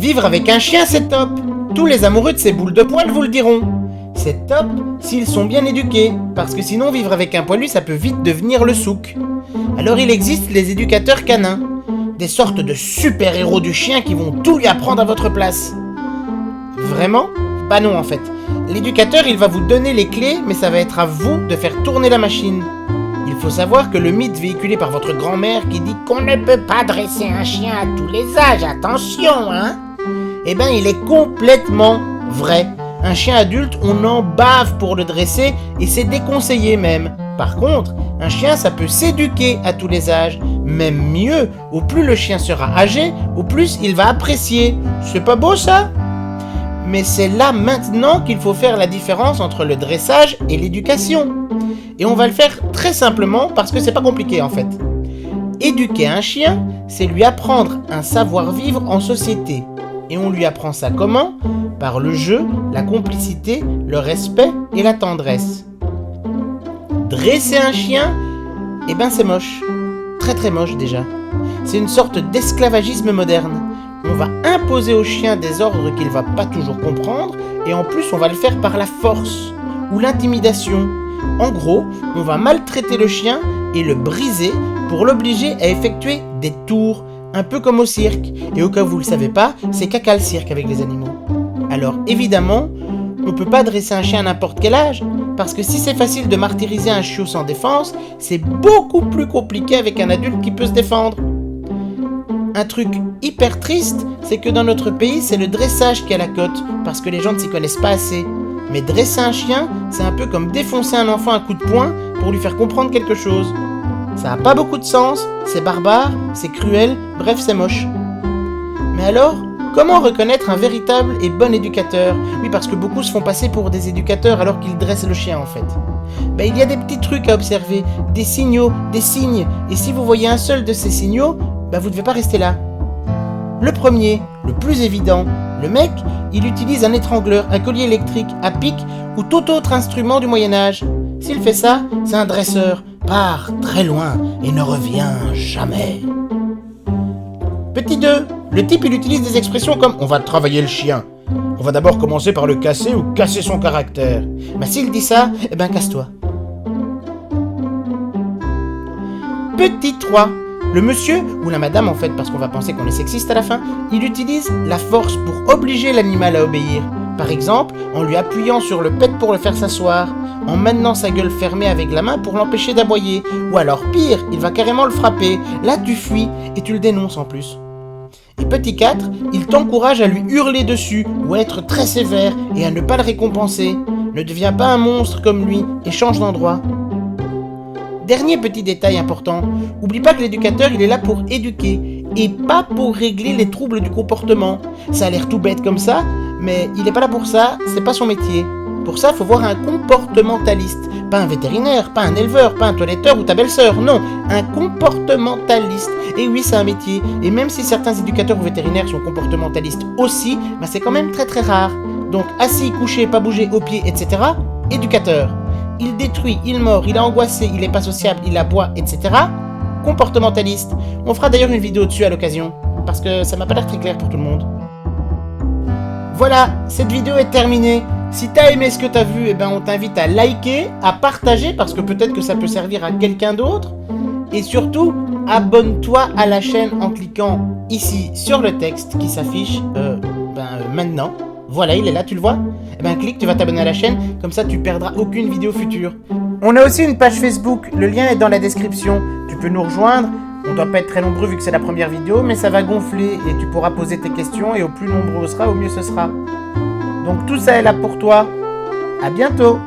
Vivre avec un chien, c'est top. Tous les amoureux de ces boules de poils vous le diront. C'est top s'ils sont bien éduqués, parce que sinon vivre avec un poilu, ça peut vite devenir le souk. Alors il existe les éducateurs canins, des sortes de super-héros du chien qui vont tout lui apprendre à votre place. Vraiment ? Bah non en fait. L'éducateur, il va vous donner les clés, mais ça va être à vous de faire tourner la machine. Il faut savoir que le mythe véhiculé par votre grand-mère qui dit qu'on ne peut pas dresser un chien à tous les âges, attention, hein, eh ben il est complètement vrai. Un chien adulte, on en bave pour le dresser et c'est déconseillé même. Par contre, un chien, ça peut s'éduquer à tous les âges. Même mieux, au plus le chien sera âgé, au plus il va apprécier. C'est pas beau ça ? Mais c'est là maintenant qu'il faut faire la différence entre le dressage et l'éducation. Et on va le faire très simplement parce que c'est pas compliqué en fait. Éduquer un chien, c'est lui apprendre un savoir-vivre en société. Et on lui apprend ça comment ? Par le jeu, la complicité, le respect et la tendresse. Dresser un chien, eh ben c'est moche. Très très moche déjà. C'est une sorte d'esclavagisme moderne. On va imposer au chien des ordres qu'il va pas toujours comprendre et en plus on va le faire par la force ou l'intimidation. En gros, on va maltraiter le chien et le briser pour l'obliger à effectuer des tours, un peu comme au cirque. Et au cas où vous le savez pas, c'est caca le cirque avec les animaux. Alors évidemment, on peut pas dresser un chien à n'importe quel âge, parce que si c'est facile de martyriser un chiot sans défense, c'est beaucoup plus compliqué avec un adulte qui peut se défendre. Un truc hyper triste, c'est que dans notre pays, c'est le dressage qui a la cote, parce que les gens ne s'y connaissent pas assez. Mais dresser un chien, c'est un peu comme défoncer un enfant à coups de poing pour lui faire comprendre quelque chose. Ça a pas beaucoup de sens, c'est barbare, c'est cruel, bref c'est moche. Mais alors, comment reconnaître un véritable et bon éducateur ? Oui, parce que beaucoup se font passer pour des éducateurs alors qu'ils dressent le chien en fait. Il y a des petits trucs à observer, des signaux, des signes, et si vous voyez un seul de ces signaux, vous ne devez pas rester là. Le premier, le plus évident, le mec, il utilise un étrangleur, un collier électrique, à pic ou tout autre instrument du Moyen-Âge. S'il fait ça, c'est un dresseur, part très loin et ne revient jamais. Petit 2, le type il utilise des expressions comme « on va travailler le chien ». On va d'abord commencer par le casser ou casser son caractère. S'il dit ça, casse-toi. Petit 3, le monsieur, ou la madame en fait, parce qu'on va penser qu'on est sexiste à la fin, il utilise la force pour obliger l'animal à obéir. Par exemple, en lui appuyant sur le pet pour le faire s'asseoir, en maintenant sa gueule fermée avec la main pour l'empêcher d'aboyer, ou alors pire, il va carrément le frapper. Là tu fuis et tu le dénonces en plus. Et petit 4, il t'encourage à lui hurler dessus, ou à être très sévère et à ne pas le récompenser. Ne deviens pas un monstre comme lui et change d'endroit. Dernier petit détail important, oublie pas que l'éducateur il est là pour éduquer et pas pour régler les troubles du comportement. Ça a l'air tout bête comme ça, mais il est pas là pour ça, c'est pas son métier. Pour ça, faut voir un comportementaliste, pas un vétérinaire, pas un éleveur, pas un toiletteur ou ta belle-sœur, non, un comportementaliste. Et oui, c'est un métier, et même si certains éducateurs ou vétérinaires sont comportementalistes aussi, c'est quand même très très rare. Donc assis, couché, pas bouger, au pied, etc., éducateur. Il détruit, il mord, il est angoissé, il est pas sociable, il aboie, etc. Comportementaliste. On fera d'ailleurs une vidéo dessus à l'occasion, parce que ça m'a pas l'air très clair pour tout le monde. Voilà, cette vidéo est terminée. Si t'as aimé ce que t'as vu, on t'invite à liker, à partager, parce que peut-être que ça peut servir à quelqu'un d'autre. Et surtout, abonne-toi à la chaîne en cliquant ici sur le texte qui s'affiche maintenant. Voilà, il est là, tu le vois ? Clique, tu vas t'abonner à la chaîne, comme ça tu perdras aucune vidéo future. On a aussi une page Facebook, le lien est dans la description. Tu peux nous rejoindre, on doit pas être très nombreux vu que c'est la première vidéo, mais ça va gonfler et tu pourras poser tes questions et au plus nombreux on sera, au mieux ce sera. Donc tout ça est là pour toi. À bientôt.